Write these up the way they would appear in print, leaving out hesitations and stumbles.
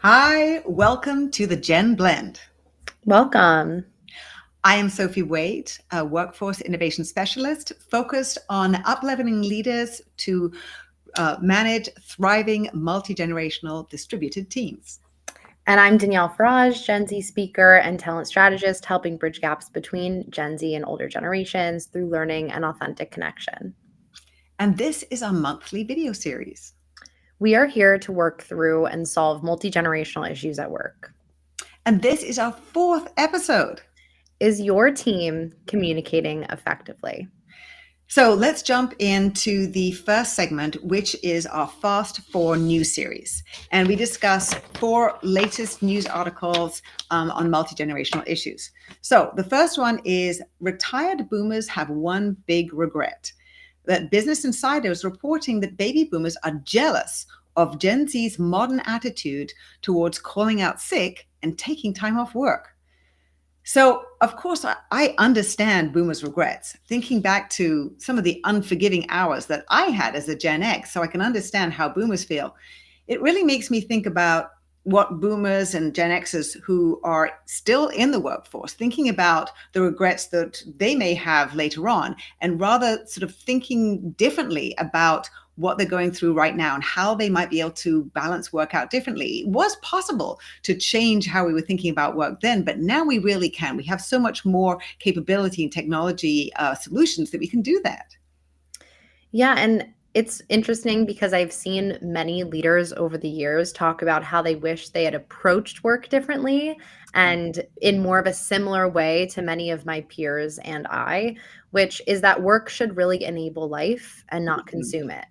Hi, welcome to the Gen Blend. Welcome. I am Sophie Wade, a workforce innovation specialist focused on up-leveling leaders to manage thriving multi-generational distributed teams. And I'm Danielle Farage, Gen Z speaker and talent strategist, helping bridge gaps between Gen Z and older generations through learning and authentic connection. And this is our monthly video series. We are here to work through and solve multi generational issues at work. And this is our fourth episode. Is your team communicating effectively? So let's jump into the first segment, which is our Fast 4 news series. And we discuss 4 latest news articles on multi-generational issues. So the first one is retired boomers have one big regret. That Business Insider is reporting that baby boomers are jealous of Gen Z's modern attitude towards calling out sick and taking time off work. So, of course, I understand boomers' regrets, thinking back to some of the unforgiving hours that I had as a Gen X, so I can understand how boomers feel. It really makes me think about what boomers and Gen Xers who are still in the workforce, thinking about the regrets that they may have later on, and rather sort of thinking differently about what they're going through right now and how they might be able to balance work out differently. It was possible to change how we were thinking about work then, but now we really can. We have so much more capability and technology solutions that we can do that. Yeah, and it's interesting because I've seen many leaders over the years talk about how they wish they had approached work differently and in more of a similar way to many of my peers and I, which is that work should really enable life and not consume it.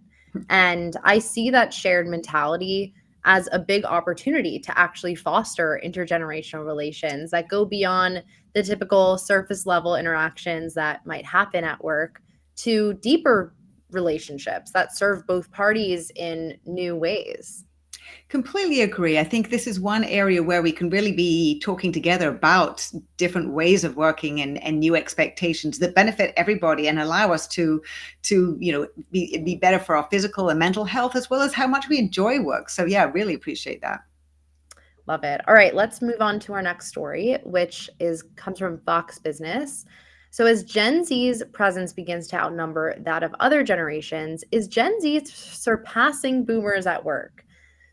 And I see that shared mentality as a big opportunity to actually foster intergenerational relations that go beyond the typical surface level interactions that might happen at work to deeper relationships that serve both parties in new ways. Completely agree. I think this is one area where we can really be talking together about different ways of working and new expectations that benefit everybody and allow us to be better for our physical and mental health as well as how much we enjoy work. So yeah, really appreciate that. Love it. All right, let's move on to our next story, which is comes from Fox Business. So as Gen Z's presence begins to outnumber that of other generations, is Gen Z surpassing boomers at work?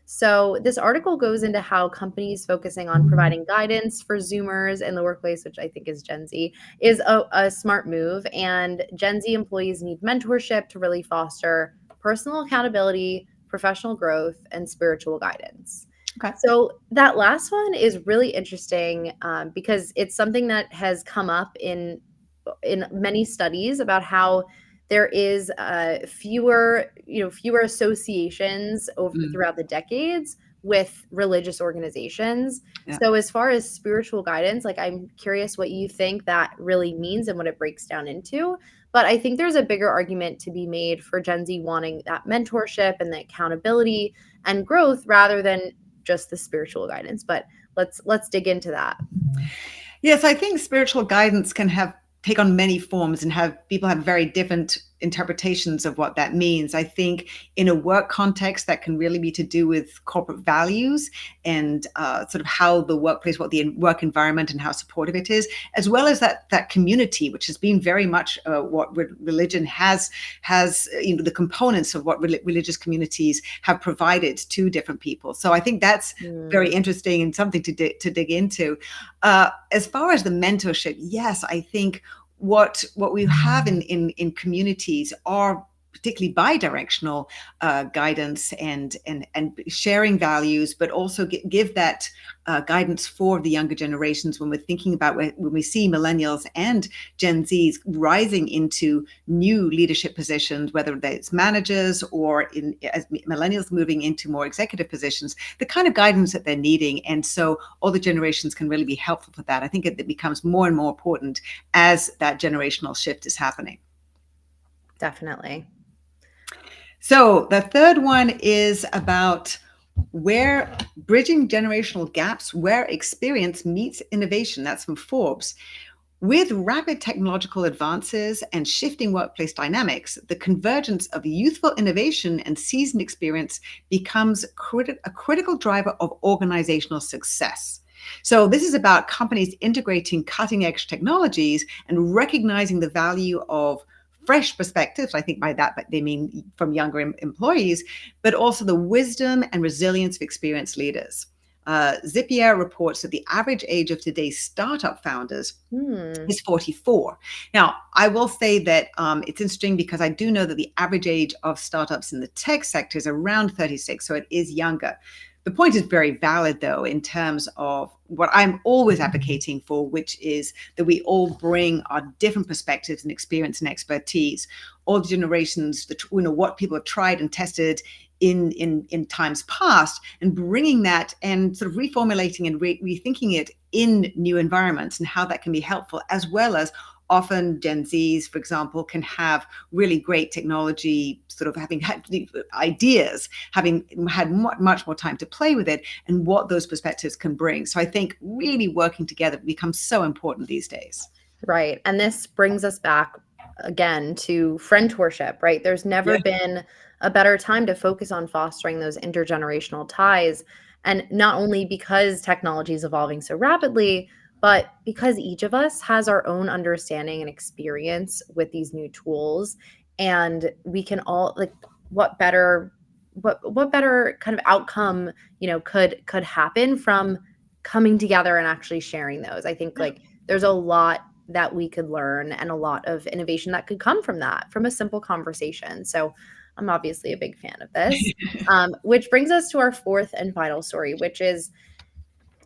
So this article goes into how companies focusing on providing guidance for Zoomers in the workplace, which I think is Gen Z, is a smart move. And Gen Z employees need mentorship to really foster personal accountability, professional growth, and spiritual guidance. Okay. So that last one is really interesting because it's something that has come up in many studies about how there is fewer associations throughout the decades with religious organizations. Yeah. So as far as spiritual guidance, like I'm curious what you think that really means and what it breaks down into. But I think there's a bigger argument to be made for Gen Z wanting that mentorship and the accountability and growth rather than just the spiritual guidance. But let's dig into that. Yes, I think spiritual guidance can take on many forms and have people have very different interpretations of what that means. I think in a work context that can really be to do with corporate values and sort of how the workplace, what the work environment and how supportive it is, as well as that community, which has been very much what religion has the components of what religious communities have provided to different people. So I think that's very interesting and something to dig into. As far as the mentorship, yes, I think what we have in communities are particularly bi-directional guidance and sharing values, but also give that guidance for the younger generations when we're thinking about when we see millennials and Gen Zs rising into new leadership positions, whether it's managers or as millennials moving into more executive positions, the kind of guidance that they're needing. And so all the generations can really be helpful for that. I think it becomes more and more important as that generational shift is happening. Definitely. So the third one is about where bridging generational gaps, where experience meets innovation. That's from Forbes. With rapid technological advances and shifting workplace dynamics, the convergence of youthful innovation and seasoned experience becomes a critical driver of organizational success. So, this is about companies integrating cutting edge technologies and recognizing the value of fresh perspectives. I think by that they mean from younger employees, but also the wisdom and resilience of experienced leaders. Zapier reports that the average age of today's startup founders Hmm. is 44. Now, I will say that it's interesting because I do know that the average age of startups in the tech sector is around 36, so it is younger. The point is very valid, though, in terms of what I'm always advocating for, which is that we all bring our different perspectives and experience and expertise, all generations, what people have tried and tested in times past, and bringing that and sort of reformulating and rethinking it in new environments and how that can be helpful, as well as often Gen Zs, for example, can have really great technology, sort of having had ideas, having had much more time to play with it, and what those perspectives can bring. So I think really working together becomes so important these days. Right. And this brings us back again to friendship, right? There's never Yeah. been a better time to focus on fostering those intergenerational ties. And not only because technology is evolving so rapidly, but because each of us has our own understanding and experience with these new tools. And we can all like what better what better kind of outcome, could happen from coming together and actually sharing those. I think like there's a lot that we could learn and a lot of innovation that could come from that, from a simple conversation. So I'm obviously a big fan of this, which brings us to our fourth and final story, which is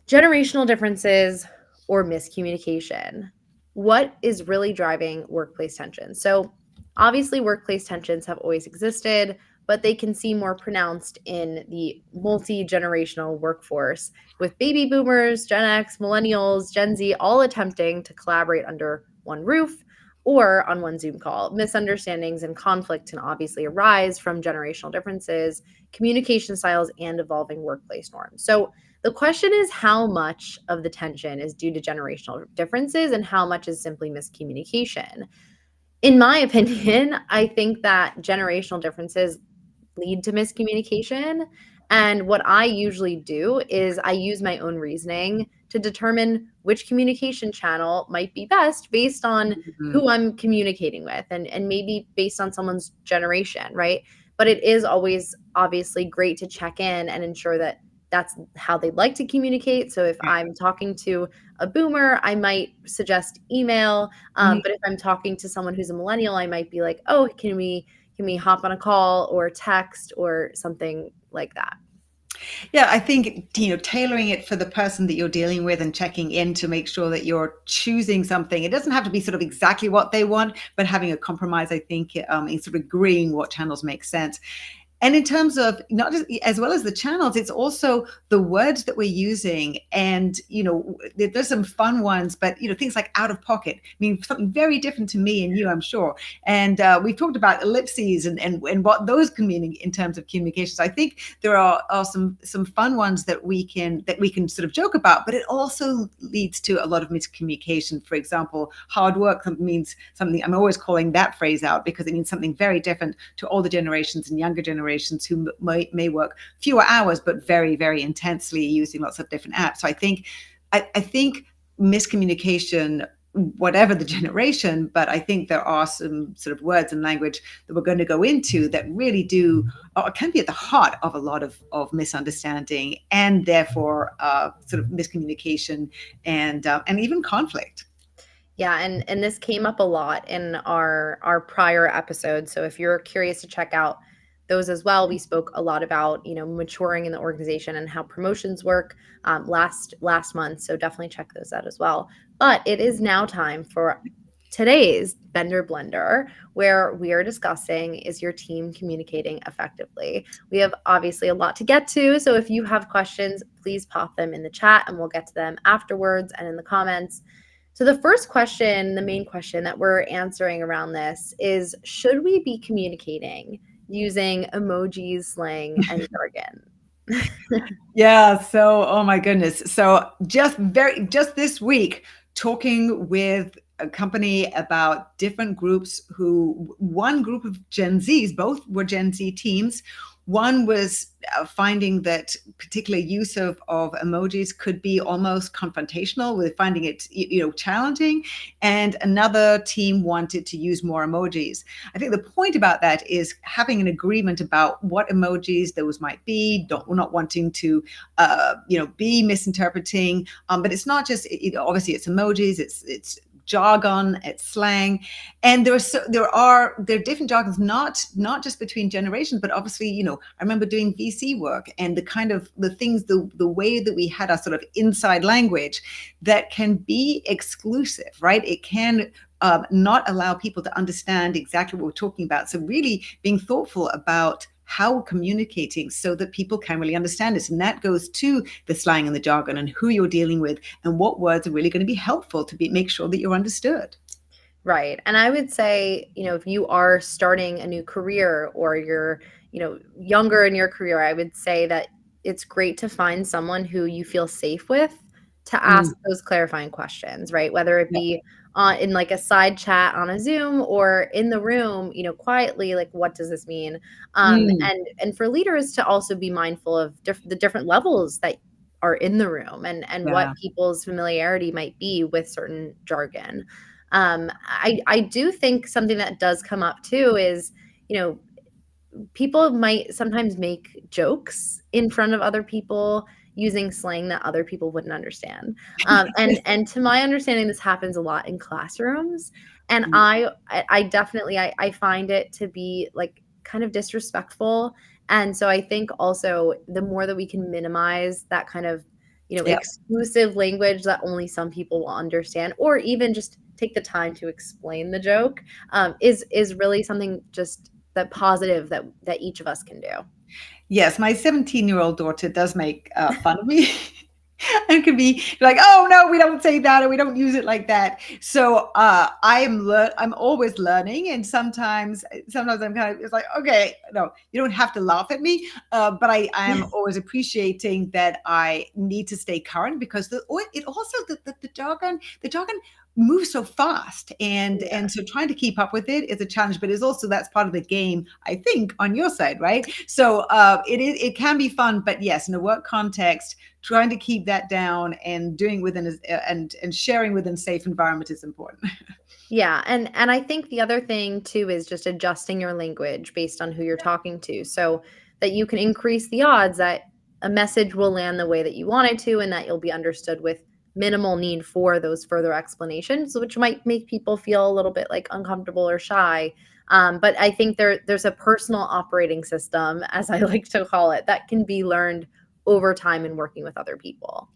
generational differences or miscommunication. What is really driving workplace tension? So, obviously, workplace tensions have always existed, but they can seem more pronounced in the multi generational workforce with baby boomers, Gen X, millennials, Gen Z all attempting to collaborate under one roof or on one Zoom call. Misunderstandings and conflict can obviously arise from generational differences, communication styles, and evolving workplace norms. So, the question is how much of the tension is due to generational differences and how much is simply miscommunication. In my opinion, I think that generational differences lead to miscommunication. And what I usually do is I use my own reasoning to determine which communication channel might be best based on Mhm. who I'm communicating with and maybe based on someone's generation, right? But it is always obviously great to check in and ensure that that's how they'd like to communicate. So if I'm talking to a boomer, I might suggest email. Mhm. But if I'm talking to someone who's a millennial, I might be like, oh, can we hop on a call or text or something like that? Yeah, I think tailoring it for the person that you're dealing with and checking in to make sure that you're choosing something. It doesn't have to be sort of exactly what they want, but having a compromise, I think, in sort of agreeing what channels make sense. And in terms of not just as well as the channels, it's also the words that we're using. And, there's some fun ones, but, things like out of pocket mean something very different to me and you, I'm sure. And we've talked about ellipses and what those can mean in terms of communications. I think there are some fun ones that we can sort of joke about, but it also leads to a lot of miscommunication. For example, hard work means something. I'm always calling that phrase out because it means something very different to older generations and younger generations who may work fewer hours but very, very intensely using lots of different apps. So I think miscommunication, whatever the generation, but I think there are some sort of words and language that we're going to go into that really do or can be at the heart of a lot of misunderstanding and therefore sort of miscommunication and even conflict. Yeah, and this came up a lot in our prior episodes. So if you're curious to check out those as well, we spoke a lot about maturing in the organization and how promotions work last month. So definitely check those out as well. But it is now time for today's Bender Blender, where we are discussing is your team communicating effectively. We have obviously a lot to get to, so if you have questions, please pop them in the chat and we'll get to them afterwards and in the comments. So, the first question, the main question that we're answering around this is should we be communicating using emojis, slang, and jargon? Yeah, so oh my goodness. So just this week, talking with a company about different groups one group of Gen Zs, both were Gen Z teams. One was finding that particular use of emojis could be almost confrontational with finding it, challenging. And another team wanted to use more emojis. I think the point about that is having an agreement about what emojis those might be, not wanting to, be misinterpreting. But it's not just, obviously it's emojis, it's jargon, it's slang, and there are different jargons, not just between generations, but obviously, I remember doing VC work and the way that we had our sort of inside language that can be exclusive, right? It can not allow people to understand exactly what we're talking about. So really being thoughtful about how we're communicating so that people can really understand it. And that goes to the slang and the jargon and who you're dealing with and what words are really going to be helpful to make sure that you're understood. Right. And I would say, if you are starting a new career or you're, younger in your career, I would say that it's great to find someone who you feel safe with to ask those clarifying questions, right? Whether it Yeah. be in like a side chat on a Zoom or in the room, quietly, like, what does this mean? And for leaders to also be mindful of the different levels that are in the room and what Yeah. people's familiarity might be with certain jargon. I do think something that does come up too is, people might sometimes make jokes in front of other people using slang that other people wouldn't understand. And to my understanding, this happens a lot in classrooms. And I definitely I find it to be like kind of disrespectful. And so I think also the more that we can minimize that kind of, Yeah. exclusive language that only some people will understand, or even just take the time to explain the joke, is really something just that positive that each of us can do. Yes, my 17-year-old daughter does make fun of me. And could be like, oh no, we don't say that, or we don't use it like that. So I'm always learning, and sometimes I'm kind of, it's like, okay, no, you don't have to laugh at me, but I am always appreciating that I need to stay current, because it also the jargon moves so fast, and so trying to keep up with it is a challenge, but it's also, that's part of the game, I think, on your side, right? So it can be fun, but yes, in a work context, trying to keep that down and doing within and sharing within safe environment is important. Yeah, and I think the other thing too is just adjusting your language based on who you're talking to, so that you can increase the odds that a message will land the way that you want it to, and that you'll be understood with minimal need for those further explanations, which might make people feel a little bit like uncomfortable or shy. But I think there's a personal operating system, as I like to call it, that can be learned over time in working with other people.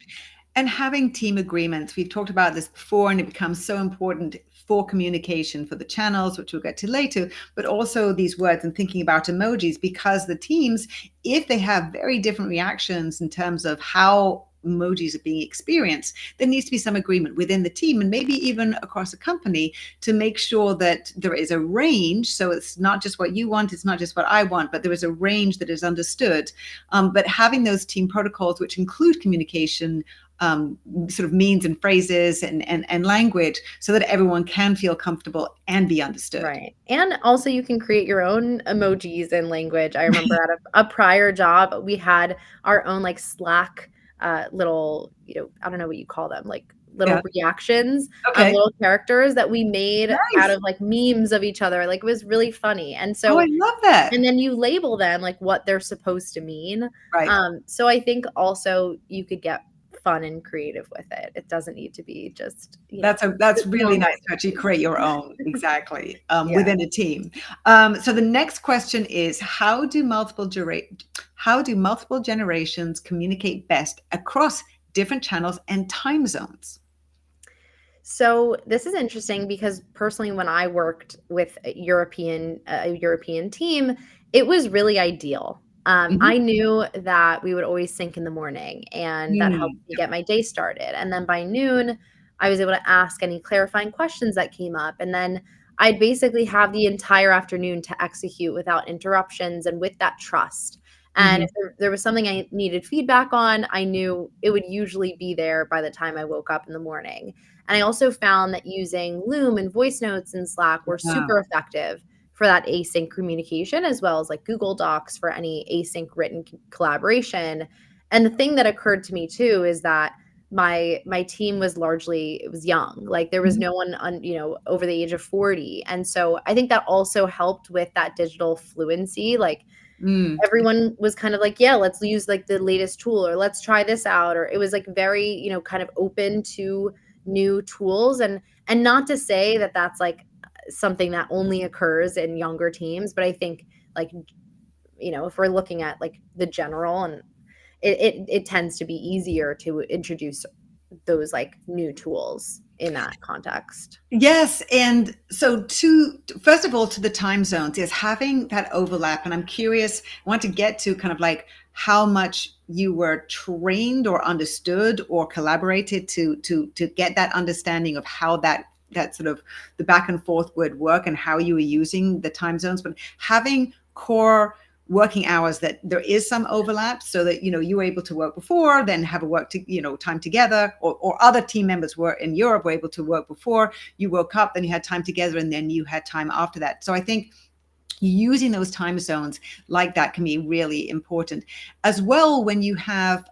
And having team agreements, we've talked about this before, and it becomes so important for communication, for the channels, which we'll get to later, but also these words and thinking about emojis, because the teams, if they have very different reactions in terms of how emojis are being experienced, there needs to be some agreement within the team and maybe even across a company to make sure that there is a range. So it's not just what you want, it's not just what I want, but there is a range that is understood. But having those team protocols, which include communication, sort of means and phrases and language, so that everyone can feel comfortable and be understood. Right. And also you can create your own emojis and language. I remember at a prior job, we had our own like Slack little, I don't know what you call them, like Yeah. little reactions, Okay. little characters that we made out Nice. of like memes of each other. Like, it was really funny. And Oh, I so, love that. and then you label them like what they're supposed to mean. Right. So I think also you could get fun and creative with it. It doesn't need to be just, That's just really normal nice to actually emojis. create your own, exactly, Yeah. within a team. So the next question is, how do multiple generations communicate best across different channels and time zones? So this is interesting because personally, when I worked with a European team, it was really ideal. Mhm. I knew that we would always sync in the morning, and that helped me Yep. get my day started. And then by noon, I was able to ask any clarifying questions that came up, and then I'd basically have the entire afternoon to execute without interruptions and with that trust. And if Mhm. there was something I needed feedback on, I knew it would usually be there by the time I woke up in the morning. And I also found that using Loom and voice notes in Slack were Wow. super effective for that async communication, as well as like Google Docs for any async written collaboration. And the thing that occurred to me too is that my team was largely, it was young. Like there was Mhm. no one over the age of 40. And so I think that also helped with that digital fluency. Like Mm. everyone was kind of like, yeah, let's use like the latest tool, or let's try this out. Or it was like very, kind of open to new tools. And not to say that that's like something that only occurs in younger teams, but I think like, if we're looking at like the general, and it tends to be easier to introduce those like new tools in that context. Yes, and so to first of all, to the time zones, yes, having that overlap, and I'm curious, I want to get to kind of like how much you were trained or understood or collaborated to get that understanding of how that sort of the back and forth would work and how you were using the time zones, but having core working hours that there is some overlap so that you were able to work before, then have a time together, or other team members were in Europe were able to work before you woke up, then you had time together, and then you had time after that. So I think using those time zones like that can be really important as well when you have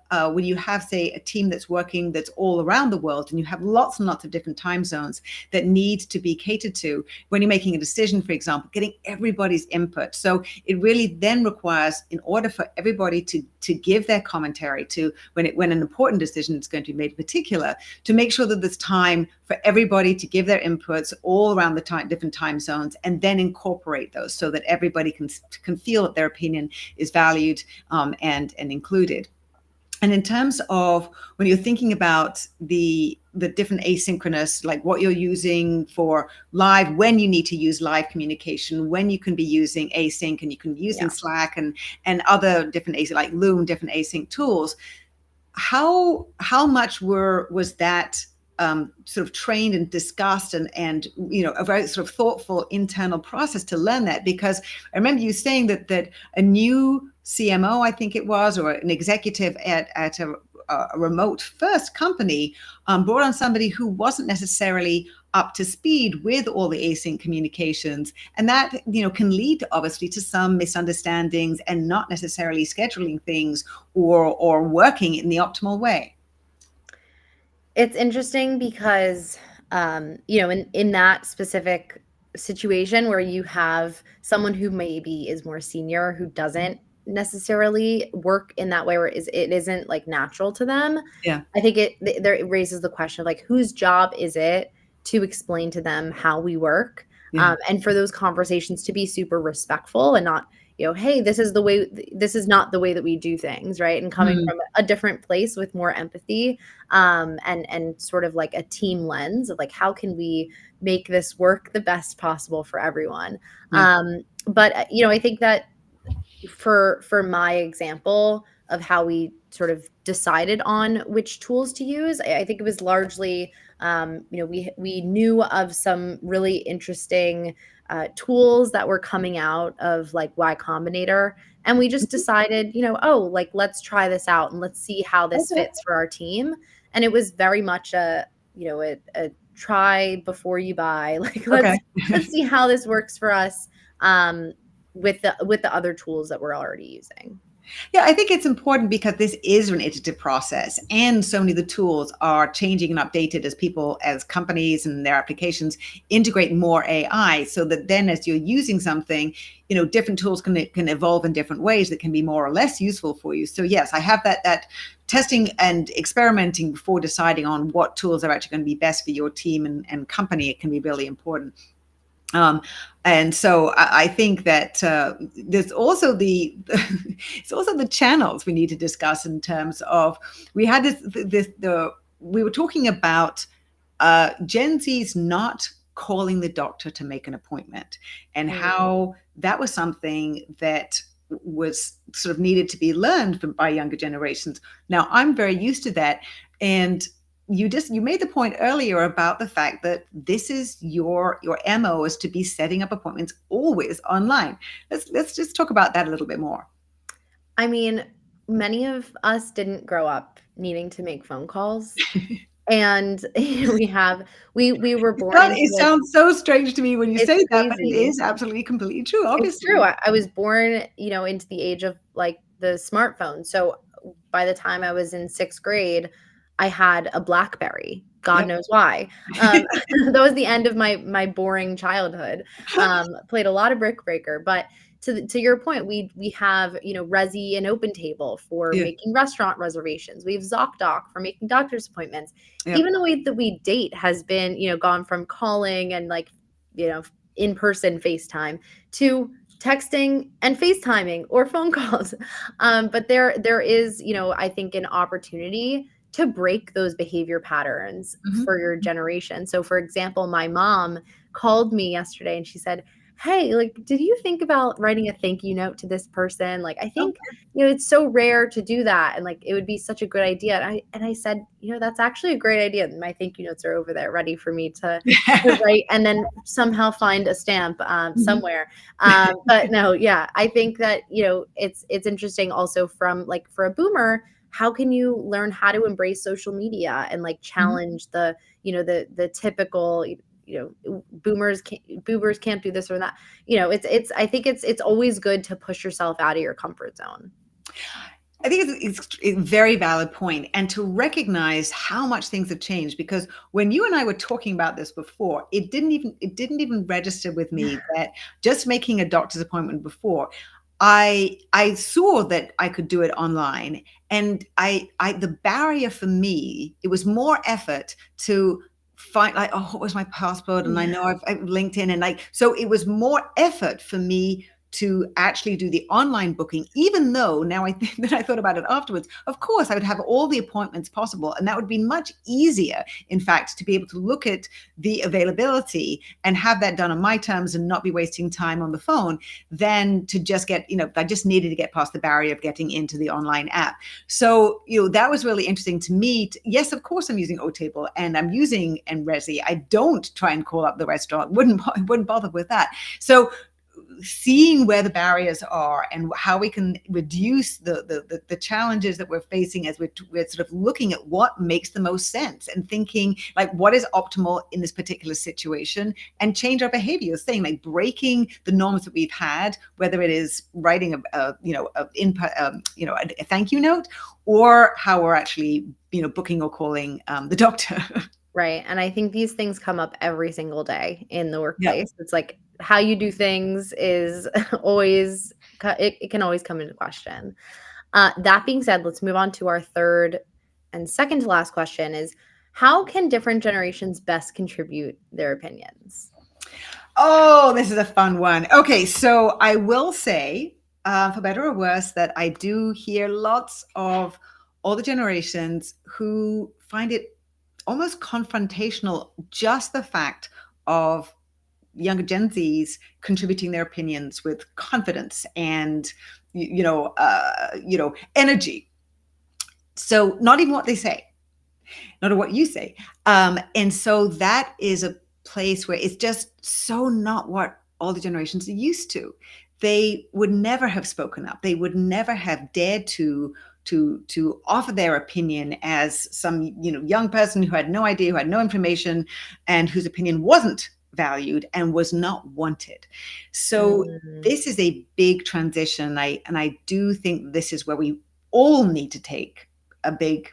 say a team that's working that's all around the world, and you have lots and lots of different time zones that need to be catered to when you're making a decision, for example, getting everybody's input. So it really then requires, in order for everybody to give their commentary to when an important decision is going to be made in particular, to make sure that there's time for everybody to give their inputs all around the different time zones, and then incorporate those so that everybody can feel that their opinion is valued, and included. And in terms of when you're thinking about the different asynchronous, like what you're using for live, when you need to use live communication, when you can be using async, and you can be using Yeah. Slack and other different async, like Loom, different async tools, how much was that sort of trained and discussed, and a very sort of thoughtful internal process to learn that? Because I remember you saying that a new CMO, I think it was, or an executive at a remote first company, brought on somebody who wasn't necessarily up to speed with all the async communications, and that can lead obviously to some misunderstandings and not necessarily scheduling things or working in the optimal way. It's interesting because, in that specific situation where you have someone who maybe is more senior, who doesn't necessarily work in that way, or it isn't like natural to them. Yeah. I think it raises the question of like, whose job is it to explain to them how we work, Yeah. and for those conversations to be super respectful and not, hey, this is not the way that we do things, right? And coming Mm. from a different place with more empathy, and sort of like a team lens of like, how can we make this work the best possible for everyone. Yeah. But I think that for my example of how we sort of decided on which tools to use, I think it was largely, we knew of some really interesting tools that were coming out of like Y Combinator, and we just decided, oh, like let's try this out and let's see how this Okay. fits for our team. And it was very much a try before you buy. Like Okay. let's see how this works for us. With the other tools that we're already using. Yeah, I think it's important because this is an iterative process, and so many of the tools are changing and updated as people, as companies and their applications integrate more AI, so that then as you're using something, different tools can evolve in different ways that can be more or less useful for you. So yes, I have that testing and experimenting before deciding on what tools are actually going to be best for your team and company. It can be really important. Um, and so I think that there's also it's also the channels we need to discuss in terms of, we had we were talking about Gen Z's not calling the doctor to make an appointment, and Mm. how that was something that was sort of needed to be learned by younger generations. Now I'm very used to that, and you made the point earlier about the fact that this is your MO is to be setting up appointments always online. Let's just talk about that a little bit more. I mean, many of us didn't grow up needing to make phone calls, and we were born into, It like, sounds so strange to me when you it's say that, but it crazy. is absolutely completely true, It's true. obviously. I was born, into the age of, like, the smartphone. So by the time I was in 6th grade, I had a BlackBerry. God Yep. knows why. That was the end of my boring childhood. Played a lot of Brick Breaker, but to your point, we have, Resi and OpenTable for Yeah, making restaurant reservations. We have ZocDoc for making doctor's appointments. yep. Even the way that we date has been, gone from calling and, like, in-person FaceTime to texting and FaceTiming or phone calls. But there is, I think, an opportunity to break those behavior patterns Mhm. for your generation. So, for example, my mom called me yesterday and she said, "Hey, like, did you think about writing a thank you note to this person? Like, I think, Okay. it's so rare to do that, and, like, it would be such a good idea." And I said, "That's actually a great idea. My thank you notes are over there ready for me to write and then somehow find a stamp Mhm. somewhere." But no, yeah, I think that, it's interesting also from, like, for a boomer, how can you learn how to embrace social media and, like, Mhm. challenge the typical, boomers can't do this or that. It's I think it's always good to push yourself out of your comfort zone. I think it's a very valid point, and to recognize how much things have changed. Because when you and I were talking about this before, it didn't even register with me that just making a doctor's appointment before, I saw that I could do it online, and I the barrier for me, it was more effort to find, like, oh, what was my passport, and I know I've LinkedIn, and, like, so it was more effort for me to actually do the online booking, even though now I think that I thought about it afterwards, of course, I would have all the appointments possible. And that would be much easier, in fact, to be able to look at the availability and have that done on my terms and not be wasting time on the phone than to just get, I just needed to get past the barrier of getting into the online app. So, that was really interesting to me. Yes, of course, I'm using Otable and I'm using Enresi. I don't try and call up the restaurant, wouldn't bother with that. So seeing where the barriers are and how we can reduce the challenges that we're facing as we're sort of looking at what makes the most sense and thinking, like, what is optimal in this particular situation, and change our behavior, saying, like, breaking the norms that we've had, whether it is writing a thank you note, or how we're actually booking or calling the doctor. Right, and I think these things come up every single day in the Yeah. workplace. It's like how you do things is always it can always come into question. That being said, let's move on to our third and second to last question is, how can different generations best contribute their opinions? Oh, this is a fun one. Okay, so I will say, for better or worse, that I do hear lots of older generations who find it almost confrontational, just the fact of younger Gen Zs contributing their opinions with confidence and energy. So not even what they say, not what you say. And so that is a place where it's just so not what all the generations are used to. They would never have spoken up. They would never have dared to offer their opinion as some young person who had no idea, who had no information, and whose opinion wasn't valued and was not wanted. So Mm, this is a big transition. I do think this is where we all need to take a big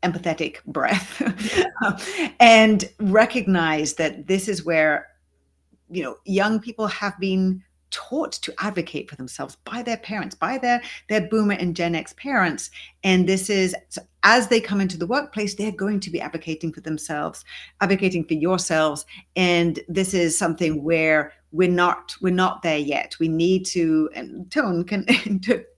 empathetic breath and recognize that this is where young people have been taught to advocate for themselves by their parents, by their boomer and Gen X parents. And this is, so as they come into the workplace, they're going to be advocating for themselves, advocating for yourselves. And this is something where we're not there yet. We need to, and tone can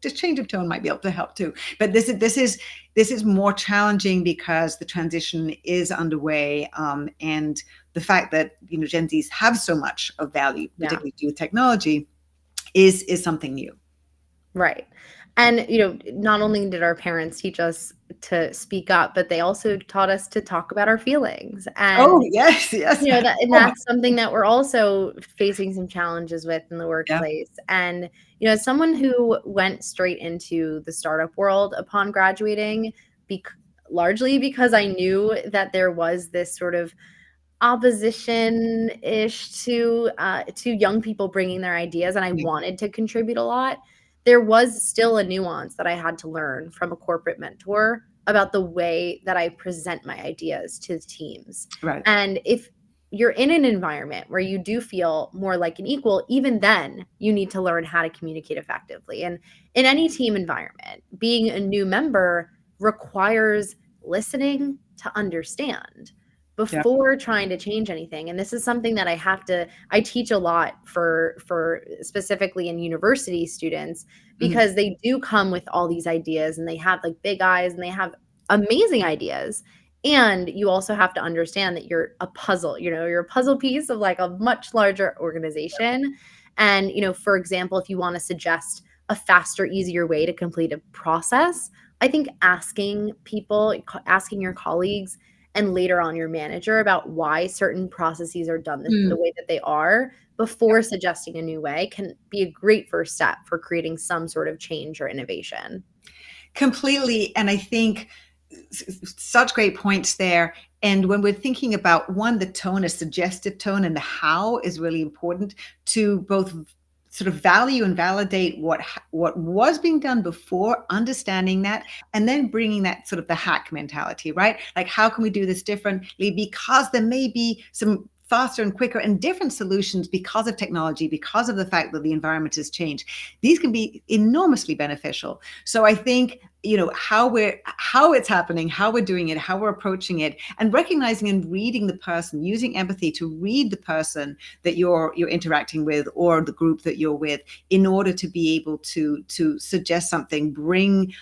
just change of tone might be able to help too. But this is more challenging because the transition is underway, and the fact that Gen Zs have so much of value, yeah. particularly to do with technology, is something new. Right. And, not only did our parents teach us to speak up, but they also taught us to talk about our feelings. Oh, And yes, yes. Oh, that's something that we're also facing some challenges with in the yeah. workplace. And, as someone who went straight into the startup world upon graduating, bec largely because I knew that there was this sort of opposition-ish to young people bringing their ideas, and I Yeah. wanted to contribute a lot. There was still a nuance that I had to learn from a corporate mentor about the way that I present my ideas to teams. Right. And if you're in an environment where you do feel more like an equal, even then you need to learn how to communicate effectively. And in any team environment, being a new member requires listening to understand Yeah. before trying to change anything. And this is something that I teach a lot for specifically in university students, Mhm. because they do come with all these ideas and they have like big eyes and they have amazing ideas. And you also have to understand that you're a puzzle, you're a puzzle piece of like a much larger organization. And, for example, if you want to suggest a faster, easier way to complete a process, I think asking your colleagues and later on your manager about why certain processes are done the Mm. way that they are before suggesting a new way can be a great first step for creating some sort of change or innovation. Completely. And I think such great points there. And when we're thinking about one, the tone, a suggestive tone, and the how is really important to both sort of value and validate what was being done before, understanding that, and then bringing that sort of the hack mentality, right? Like, how can we do this differently? Because there may be some faster and quicker and different solutions because of technology, because of the fact that the environment has changed. These can be enormously beneficial. So I think how it's happening, how we're doing it, how we're approaching it, and recognizing and reading the person, using empathy to read the person that you're interacting with or the group that you're with, in order to be able to suggest something, bring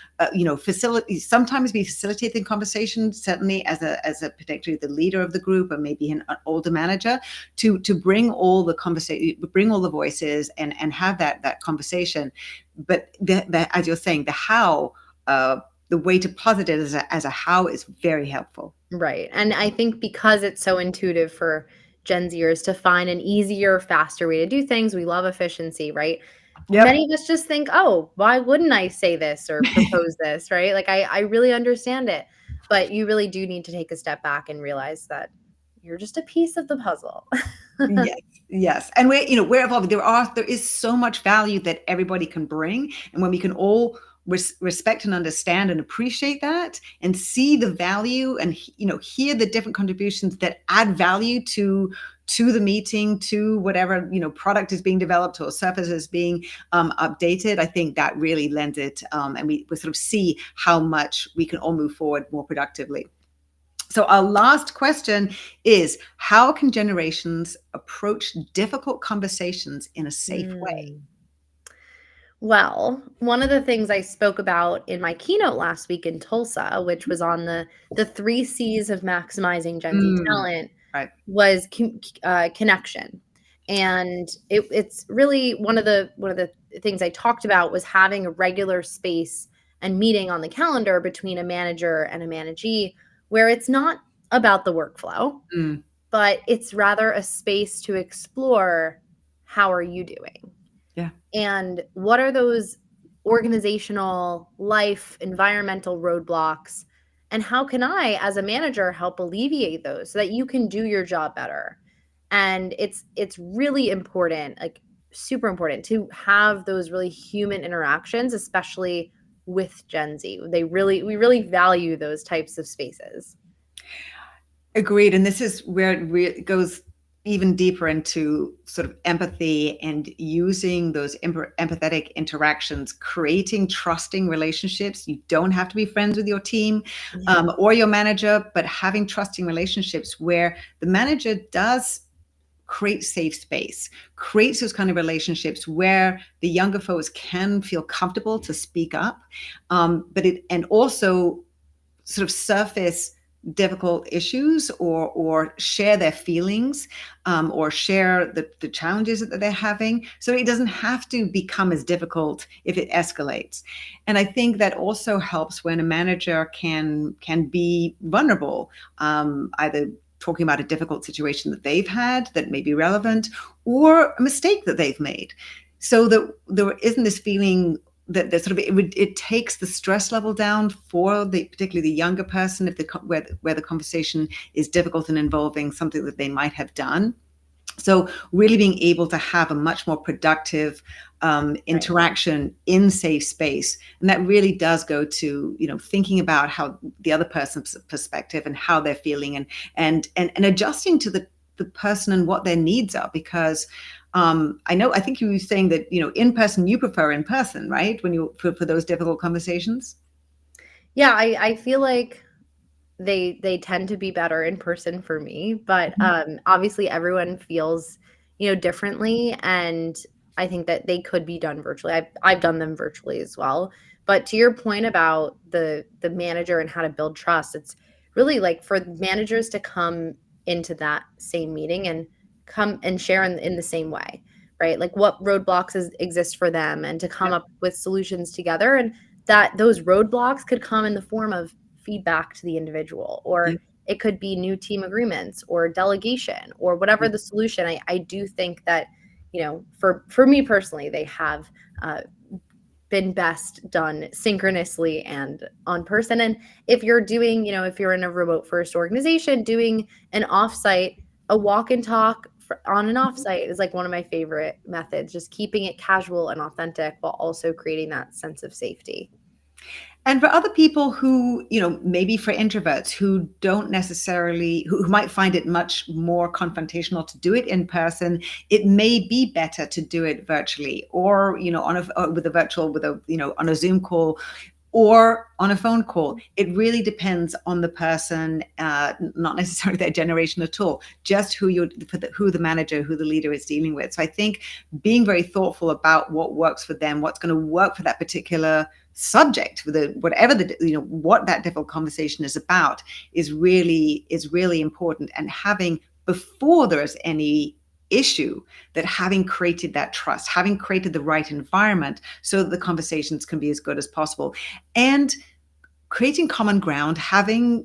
facility, sometimes be facilitating conversation, certainly as a particularly the leader of the group or maybe an older manager, to bring all the conversation, bring all the voices and have that conversation. But as you're saying, the how, the way to posit it as a how is very helpful. Right. And I think because it's so intuitive for Gen Zers to find an easier, faster way to do things, we love efficiency, right? Yep. Many of us just think, oh, why wouldn't I say this or propose this, right? Like, I really understand it. But you really do need to take a step back and realize that you're just a piece of the puzzle. Yes, yes. And we're evolving. There is so much value that everybody can bring. And when we can all respect and understand and appreciate that and see the value and hear the different contributions that add value to the meeting, to whatever product is being developed or surface is being updated, I think that really lends it, and we sort of see how much we can all move forward more productively. So our last question is, how can generations approach difficult conversations in a safe way? Mm. Well, one of the things I spoke about in my keynote last week in Tulsa, which was on the 3 C's of maximizing Gen Z Mm, talent, right. was connection. And it's really one of the things I talked about was having a regular space and meeting on the calendar between a manager and a managee, where it's not about the workflow, Mm, but it's rather a space to explore, how are you doing? yeah. And what are those organizational, life, environmental roadblocks? And how can I, as a manager, help alleviate those so that you can do your job better? And it's really important, like super important, to have those really human interactions, especially with Gen Z. We really value those types of spaces. Agreed. And this is where it goes even deeper into sort of empathy and using those empathetic interactions, creating trusting relationships. You don't have to be friends with your team Yeah. or your manager, but having trusting relationships where the manager does create safe space, creates those kind of relationships where the younger folks can feel comfortable to speak up, and also sort of surface difficult issues or share their feelings, or share the challenges that they're having, so it doesn't have to become as difficult if it escalates. And I think that also helps when a manager can be vulnerable, either talking about a difficult situation that they've had that may be relevant, or a mistake that they've made, so that there isn't this feeling that sort of it takes the stress level down for particularly the younger person, if where the conversation is difficult and involving something that they might have done. So really being able to have a much more productive Right. interaction in safe space, and that really does go to thinking about how the other person's perspective and how they're feeling, and adjusting to the person and what their needs are, because I think you were saying that in person, you prefer in person, right, when you for those difficult conversations. Yeah, I feel like they tend to be better in person for me, but, obviously everyone feels, differently, and I think that they could be done virtually. I've done them virtually as well, but to your point about the manager and how to build trust, it's really, like, for managers to come into that same meeting and come and share in the same way, right? Like, what roadblocks exist for them, and to come Yep. up with solutions together, and that those roadblocks could come in the form of feedback to the individual, or Yep. it could be new team agreements or delegation or whatever Yep. the solution. I do think that, for me personally, they have been best done synchronously and on person. And if you're doing, if you're in a remote first organization, doing an offsite, a walk and talk on an offsite is like one of my favorite methods, just keeping it casual and authentic while also creating that sense of safety. And for other people who, maybe for introverts who don't necessarily, who might find it much more confrontational to do it in person, it may be better to do it virtually, or, with a virtual, on a Zoom call, or on a phone call. It really depends on the person, not necessarily their generation at all, just who the manager, who the leader is dealing with. So I think being very thoughtful about what works for them, what's going to work for that particular subject, for whatever what that difficult conversation is about, is really important. And having, before there is any issue, that having created that trust, having created the right environment so that the conversations can be as good as possible, and creating common ground, having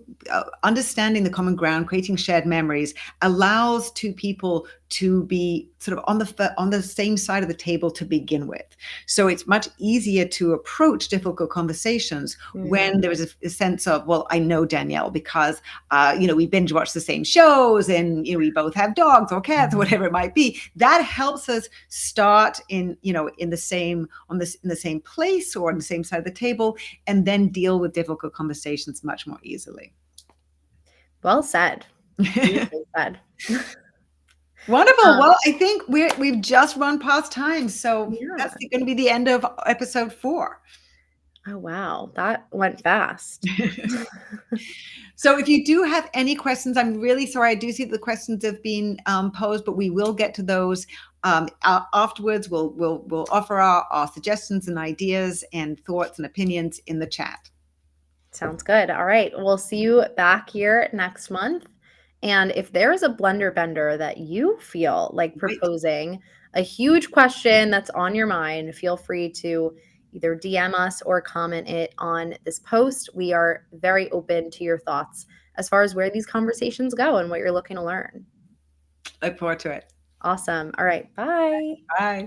understanding the common ground, creating shared memories, allows two people to be sort of on the same side of the table to begin with. So it's much easier to approach difficult conversations Mhm. when there is a sense of, well, I know Danielle because we binge watch the same shows, and we both have dogs or cats or whatever it might be. That helps us start in the same in the same place or on the same side of the table, and then deal with difficult conversations much more easily. Well said. Beautifully said. Wonderful. Um, Well, I think we've just run past time, so yeah. that's going to be the end of episode 4. Oh, wow. That went fast. So if you do have any questions, I'm really sorry. I do see that the questions have been posed, but we will get to those afterwards. We'll offer our suggestions and ideas and thoughts and opinions in the chat. Sounds good. All right. We'll see you back here next month. And if there is a blender bender that you feel like Right. proposing, a huge question that's on your mind, feel free to either DM us or comment it on this post. We are very open to your thoughts as far as where these conversations go and what you're looking to learn. Look forward to it. Awesome. All right. Bye. Bye.